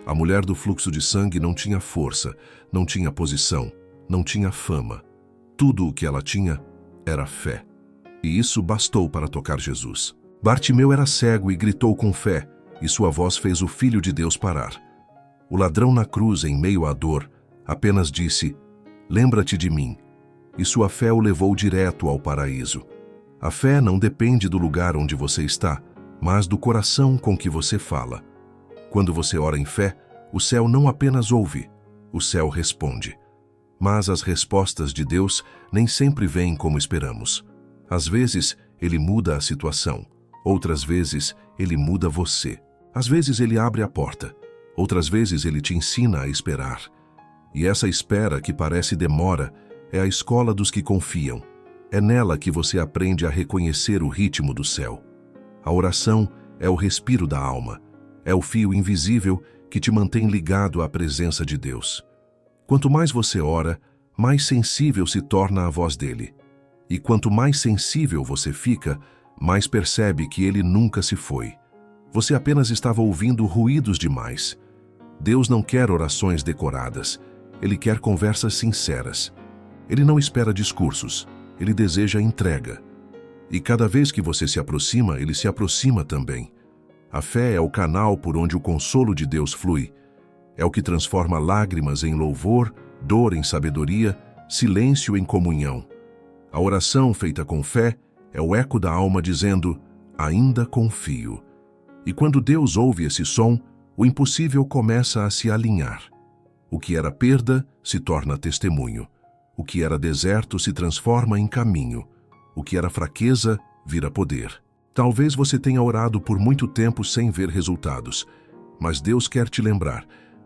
A mulher do fluxo de sangue não tinha força, não tinha posição, não tinha fama. Tudo o que ela tinha era fé. E isso bastou para tocar Jesus. Bartimeu era cego e gritou com fé, e sua voz fez o Filho de Deus parar. O ladrão na cruz, em meio à dor, apenas disse, lembra-te de mim. E sua fé o levou direto ao paraíso. A fé não depende do lugar onde você está, mas do coração com que você fala. Quando você ora em fé, o céu não apenas ouve, o céu responde. Mas as respostas de Deus nem sempre vêm como esperamos. Às vezes, Ele muda a situação. Outras vezes, Ele muda você. Às vezes, Ele abre a porta. Outras vezes, Ele te ensina a esperar. E essa espera que parece demora é a escola dos que confiam. É nela que você aprende a reconhecer o ritmo do céu. A oração é o respiro da alma. É o fio invisível que te mantém ligado à presença de Deus. Quanto mais você ora, mais sensível se torna a voz dele. E quanto mais sensível você fica, mais percebe que ele nunca se foi. Você apenas estava ouvindo ruídos demais. Deus não quer orações decoradas. Ele quer conversas sinceras. Ele não espera discursos. Ele deseja entrega. E cada vez que você se aproxima, ele se aproxima também. A fé é o canal por onde o consolo de Deus flui. É o que transforma lágrimas em louvor, dor em sabedoria, silêncio em comunhão. A oração feita com fé é o eco da alma dizendo, ainda confio. E quando Deus ouve esse som, o impossível começa a se alinhar. O que era perda se torna testemunho. O que era deserto se transforma em caminho. O que era fraqueza vira poder. Talvez você tenha orado por muito tempo sem ver resultados, mas Deus quer te lembrar,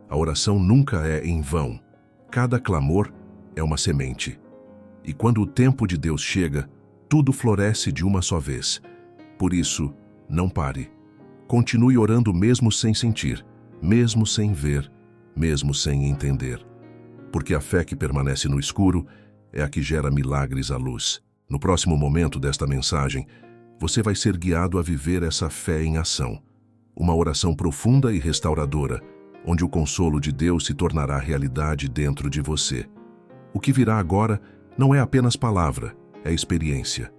a oração nunca é em vão. Cada clamor é uma semente. E quando o tempo de Deus chega, tudo floresce de uma só vez. Por isso, não pare. Continue orando mesmo sem sentir, mesmo sem ver, mesmo sem entender. Porque a fé que permanece no escuro é a que gera milagres à luz. No próximo momento desta mensagem, você vai ser guiado a viver essa fé em ação. Uma oração profunda e restauradora, onde o consolo de Deus se tornará realidade dentro de você. O que virá agora não é apenas palavra, é experiência.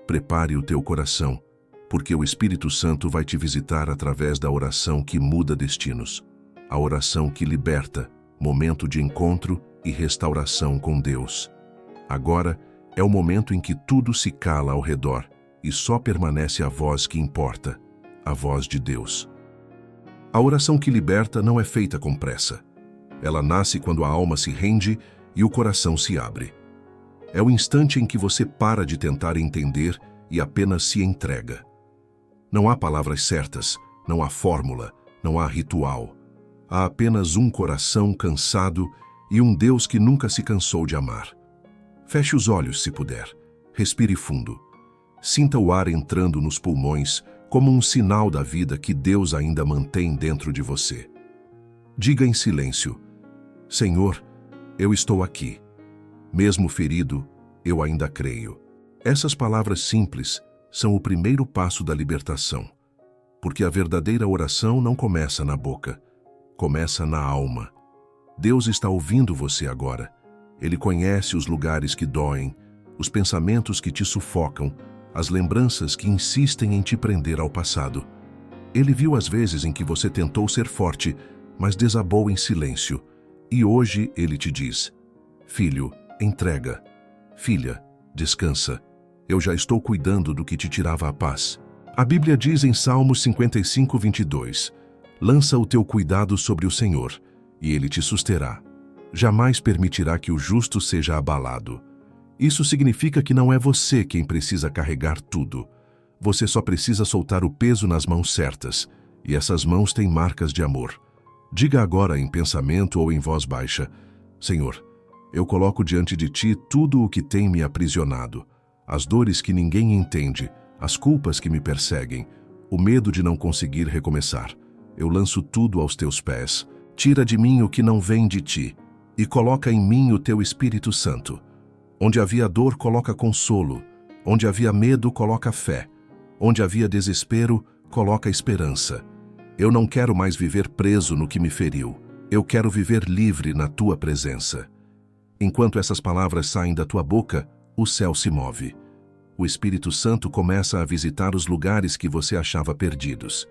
Prepare o teu coração, porque o Espírito Santo vai te visitar através da oração que muda destinos. A oração que liberta, momento de encontro e restauração com Deus. Agora é o momento em que tudo se cala ao redor e só permanece a voz que importa, a voz de Deus. A oração que liberta não é feita com pressa. Ela nasce quando a alma se rende e o coração se abre. É o instante em que você para de tentar entender e apenas se entrega. Não há palavras certas, não há fórmula, não há ritual. Há apenas um coração cansado e um Deus que nunca se cansou de amar. Feche os olhos se puder. Respire fundo. Sinta o ar entrando nos pulmões como um sinal da vida que Deus ainda mantém dentro de você. Diga em silêncio, Senhor, eu estou aqui. Mesmo ferido, eu ainda creio. Essas palavras simples são o primeiro passo da libertação, porque a verdadeira oração não começa na boca, começa na alma. Deus está ouvindo você agora. Ele conhece os lugares que doem, os pensamentos que te sufocam, as lembranças que insistem em te prender ao passado. Ele viu as vezes em que você tentou ser forte, mas desabou em silêncio. E hoje ele te diz, filho, entrega. Filha, descansa. Eu já estou cuidando do que te tirava a paz. A Bíblia diz em Salmos 55, 22, lança o teu cuidado sobre o Senhor, e ele te susterá. Jamais permitirá que o justo seja abalado. Isso significa que não é você quem precisa carregar tudo. Você só precisa soltar o peso nas mãos certas, e essas mãos têm marcas de amor. Diga agora em pensamento ou em voz baixa, Senhor, eu coloco diante de ti tudo o que tem me aprisionado, as dores que ninguém entende, as culpas que me perseguem, o medo de não conseguir recomeçar. Eu lanço tudo aos teus pés. Tira de mim o que não vem de ti, e coloca em mim o teu Espírito Santo. Onde havia dor, coloca consolo. Onde havia medo, coloca fé. Onde havia desespero, coloca esperança. Eu não quero mais viver preso no que me feriu. Eu quero viver livre na tua presença. Enquanto essas palavras saem da tua boca, o céu se move. O Espírito Santo começa a visitar os lugares que você achava perdidos.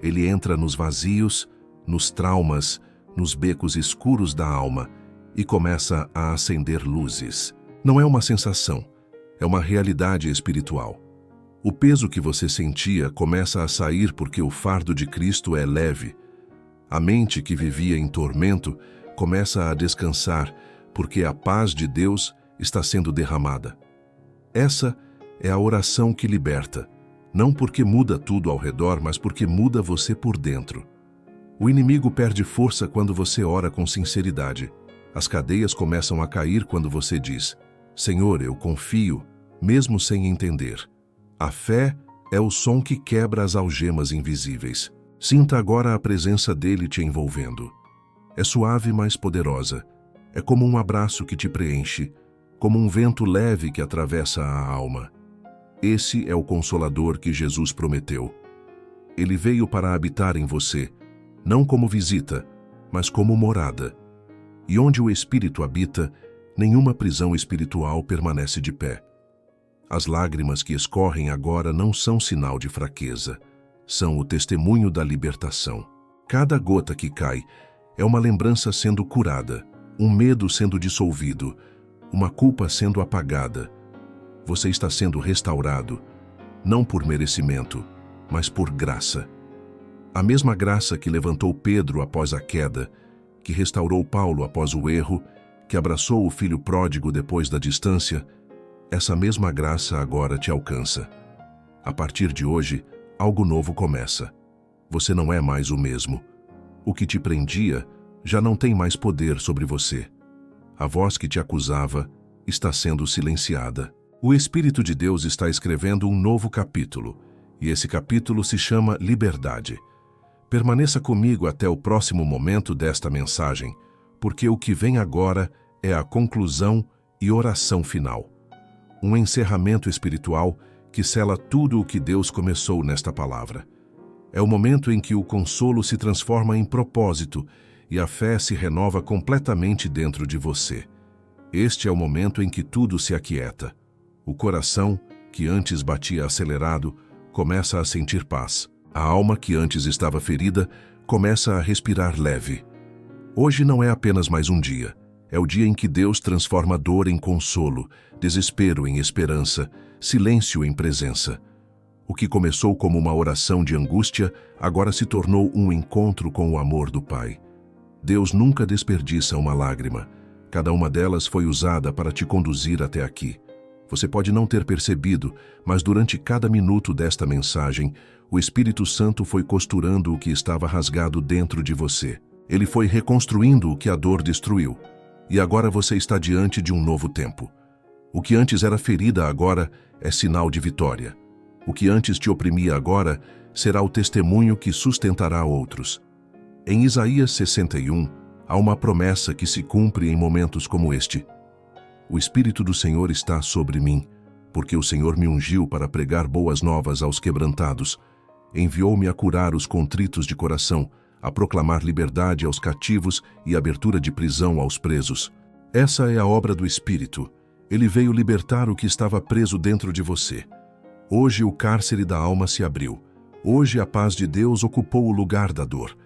Ele entra nos vazios, nos traumas, nos becos escuros da alma e começa a acender luzes. Não é uma sensação, é uma realidade espiritual. O peso que você sentia começa a sair porque o fardo de Cristo é leve. A mente que vivia em tormento começa a descansar porque a paz de Deus está sendo derramada. Essa é a oração que liberta, não porque muda tudo ao redor, mas porque muda você por dentro. O inimigo perde força quando você ora com sinceridade. As cadeias começam a cair quando você diz, Senhor, eu confio, mesmo sem entender. A fé é o som que quebra as algemas invisíveis. Sinta agora a presença dele te envolvendo. É suave, mas poderosa. É como um abraço que te preenche, como um vento leve que atravessa a alma. Esse é o Consolador que Jesus prometeu. Ele veio para habitar em você, não como visita, mas como morada. E onde o Espírito habita, nenhuma prisão espiritual permanece de pé. As lágrimas que escorrem agora não são sinal de fraqueza, são o testemunho da libertação. Cada gota que cai é uma lembrança sendo curada, um medo sendo dissolvido, uma culpa sendo apagada. Você está sendo restaurado, não por merecimento, mas por graça. A mesma graça que levantou Pedro após a queda, que restaurou Paulo após o erro, que abraçou o filho pródigo depois da distância, essa mesma graça agora te alcança. A partir de hoje, algo novo começa. Você não é mais o mesmo. O que te prendia já não tem mais poder sobre você. A voz que te acusava está sendo silenciada. O Espírito de Deus está escrevendo um novo capítulo, e esse capítulo se chama Liberdade. Permaneça comigo até o próximo momento desta mensagem, porque o que vem agora é a conclusão e oração final. Um encerramento espiritual que sela tudo o que Deus começou nesta palavra. É o momento em que o consolo se transforma em propósito e a fé se renova completamente dentro de você. Este é o momento em que tudo se aquieta. O coração, que antes batia acelerado, começa a sentir paz. A alma, que antes estava ferida, começa a respirar leve. Hoje não é apenas mais um dia. É o dia em que Deus transforma dor em consolo, desespero em esperança, silêncio em presença. O que começou como uma oração de angústia, agora se tornou um encontro com o amor do Pai. Deus nunca desperdiça uma lágrima. Cada uma delas foi usada para te conduzir até aqui. Você pode não ter percebido, mas durante cada minuto desta mensagem, o Espírito Santo foi costurando o que estava rasgado dentro de você. Ele foi reconstruindo o que a dor destruiu. E agora você está diante de um novo tempo. O que antes era ferida agora é sinal de vitória. O que antes te oprimia agora será o testemunho que sustentará outros. Em Isaías 61, há uma promessa que se cumpre em momentos como este. O Espírito do Senhor está sobre mim, porque o Senhor me ungiu para pregar boas novas aos quebrantados. Enviou-me a curar os contritos de coração, a proclamar liberdade aos cativos e abertura de prisão aos presos. Essa é a obra do Espírito. Ele veio libertar o que estava preso dentro de você. Hoje o cárcere da alma se abriu. Hoje a paz de Deus ocupou o lugar da dor.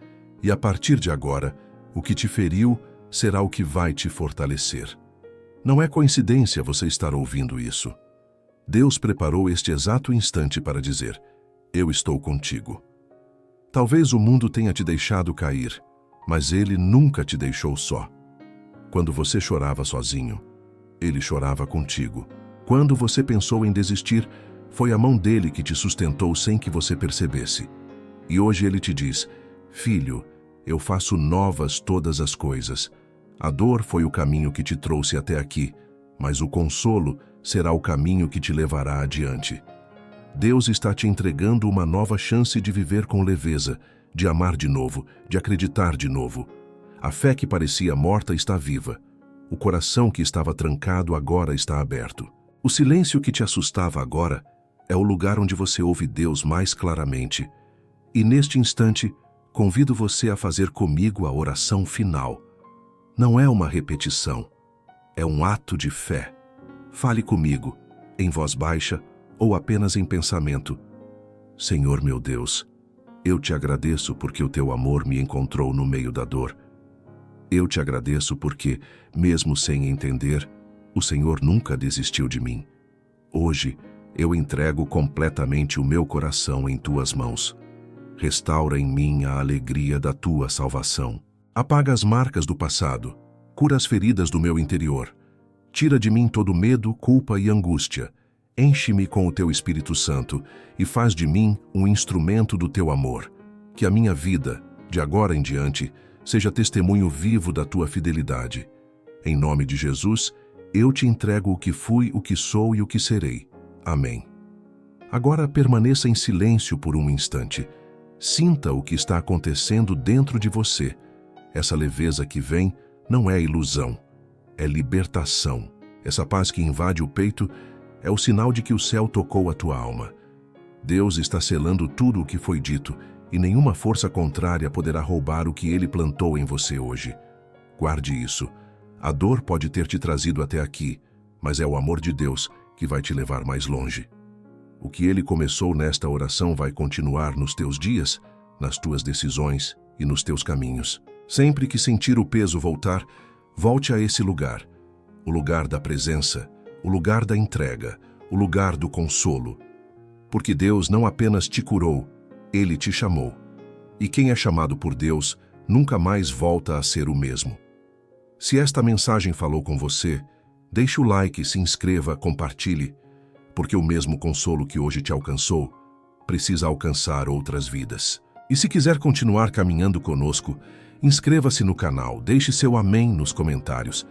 E a partir de agora, o que te feriu será o que vai te fortalecer. Não é coincidência você estar ouvindo isso. Deus preparou este exato instante para dizer: eu estou contigo. Talvez o mundo tenha te deixado cair, mas Ele nunca te deixou só. Quando você chorava sozinho, Ele chorava contigo. Quando você pensou em desistir, foi a mão dele que te sustentou sem que você percebesse. E hoje Ele te diz: filho, eu faço novas todas as coisas. A dor foi o caminho que te trouxe até aqui, mas o consolo será o caminho que te levará adiante. Deus está te entregando uma nova chance de viver com leveza, de amar de novo, de acreditar de novo. A fé que parecia morta está viva. O coração que estava trancado agora está aberto. O silêncio que te assustava agora é o lugar onde você ouve Deus mais claramente. E neste instante, convido você a fazer comigo a oração final. Não é uma repetição, é um ato de fé. Fale comigo, em voz baixa ou apenas em pensamento. Senhor meu Deus, eu te agradeço porque o teu amor me encontrou no meio da dor. Eu te agradeço porque, mesmo sem entender, o Senhor nunca desistiu de mim. Hoje, eu entrego completamente o meu coração em tuas mãos. Restaura em mim a alegria da tua salvação. Apaga as marcas do passado, cura as feridas do meu interior. Tira de mim todo medo, culpa e angústia. Enche-me com o teu Espírito Santo e faz de mim um instrumento do teu amor. Que a minha vida, de agora em diante, seja testemunho vivo da tua fidelidade. Em nome de Jesus, eu te entrego o que fui, o que sou e o que serei. Amém. Agora permaneça em silêncio por um instante. Sinta o que está acontecendo dentro de você. Essa leveza que vem não é ilusão, é libertação. Essa paz que invade o peito é o sinal de que o céu tocou a tua alma. Deus está selando tudo o que foi dito e nenhuma força contrária poderá roubar o que Ele plantou em você hoje. Guarde isso. A dor pode ter te trazido até aqui, mas é o amor de Deus que vai te levar mais longe. O que Ele começou nesta oração vai continuar nos teus dias, nas tuas decisões e nos teus caminhos. Sempre que sentir o peso voltar, volte a esse lugar. O lugar da presença, o lugar da entrega, o lugar do consolo. Porque Deus não apenas te curou, Ele te chamou. E quem é chamado por Deus nunca mais volta a ser o mesmo. Se esta mensagem falou com você, deixe o like, se inscreva, compartilhe, porque o mesmo consolo que hoje te alcançou precisa alcançar outras vidas. E se quiser continuar caminhando conosco, inscreva-se no canal, deixe seu amém nos comentários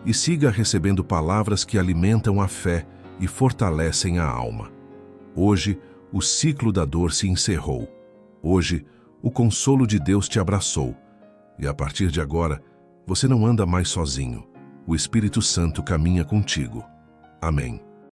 e siga recebendo palavras que alimentam a fé e fortalecem a alma. Hoje, o ciclo da dor se encerrou. Hoje, o consolo de Deus te abraçou. E a partir de agora, você não anda mais sozinho. O Espírito Santo caminha contigo. Amém.